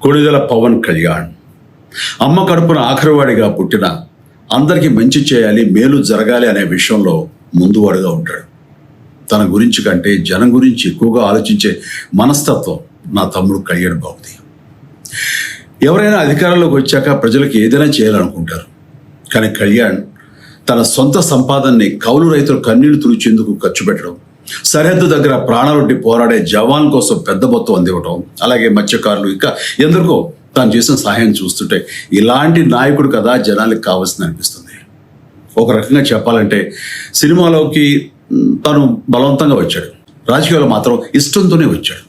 కొణిదెల పవన్ కళ్యాణ్ అమ్మ కడుపున ఆఖరివాడిగా పుట్టిన అందరికీ మంచి చేయాలి, మేలు జరగాలి అనే విషయంలో ముందువాడుగా ఉంటాడు. తన గురించి కంటే జనం గురించి ఎక్కువగా ఆలోచించే మనస్తత్వం నా తమ్ముడు కళ్యాణ్ బాబుది. ఎవరైనా అధికారంలోకి వచ్చాక ప్రజలకు ఏదైనా చేయాలనుకుంటారు. కానీ కళ్యాణ్ తన సొంత సంపాదనని కౌలు రైతులు కన్నీళ్లు తుడిచేందుకు ఖర్చు పెట్టడం, సరిహద్దు దగ్గర ప్రాణాలొడ్డి పోరాడే జవాన్ కోసం పెద్ద మొత్తం అందివ్వటం, అలాగే మత్స్యకారులు ఇంకా ఎందరికో తాను చేసిన సహాయం చూస్తుంటే ఇలాంటి నాయకుడు కదా జనాలకు కావాల్సింది అనిపిస్తుంది. ఒక రకంగా చెప్పాలంటే సినిమాలోకి తను బలవంతంగా వచ్చాడు, రాజకీయాలు మాత్రం ఇష్టంతోనే వచ్చాడు.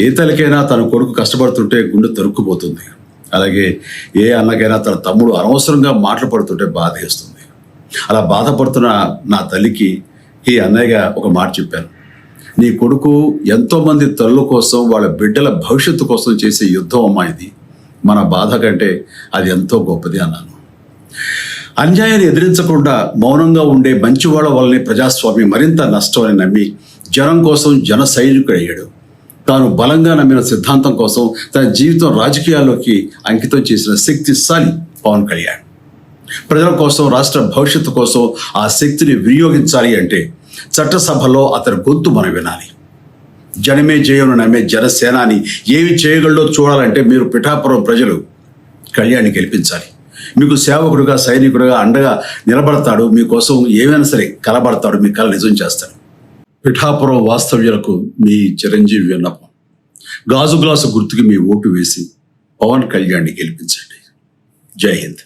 ఏ తల్లికైనా తన కొడుకు కష్టపడుతుంటే గుండె తరుక్కుపోతుంది. అలాగే ఏ అన్నకైనా తన తమ్ముడు అనవసరంగా మాటలు పడుతుంటే బాధ వేస్తుంది. అలా బాధపడుతున్న నా తల్లికి ఈ అన్నయ్యగా ఒక మాట చెప్పాను. నీ కొడుకు ఎంతోమంది తల్లుల కోసం, వాళ్ళ బిడ్డల భవిష్యత్తు కోసం చేసే యుద్ధం అమ్మా ఇది. మన బాధ కంటే అది ఎంతో గొప్పది అన్నాను. అన్యాయాన్ని ఎదిరించకుండా మౌనంగా ఉండే మంచివాళ్ళ వల్లనే ప్రజాస్వామ్యం మరింత నష్టం అని నమ్మి జనం కోసం జన సైనికుడయ్యాడు. తాను బలంగా నమ్మిన సిద్ధాంతం కోసం తన జీవితం రాజకీయాల్లోకి అంకితం చేసిన శక్తిశాలి పవన్ కళ్యాణ్. ప్రజల కోసం, రాష్ట్ర భవిష్యత్తు కోసం ఆ శక్తిని వినియోగించాలి అంటే చట్టసభలో అతని గొంతు మనం వినాలి. జనమే జయను నమ్మే జనసేనాని ఏమి చేయగలడో చూడాలంటే మీరు పిఠాపురం ప్రజలు కళ్యాణ్ని గెలిపించాలి. మీకు సేవకుడుగా, సైనికుడుగా అండగా నిలబడతాడు. మీకోసం ఏమైనా సరే కలబడతాడు, మీ కళ నిజం చేస్తాడు. పిఠాపురం వాస్తవ్యులకు మీ చిరంజీవి విన్నపం, గాజు గ్లాసు గుర్తుకి మీ ఓటు వేసి పవన్ కళ్యాణ్ని గెలిపించండి. జై హింద్.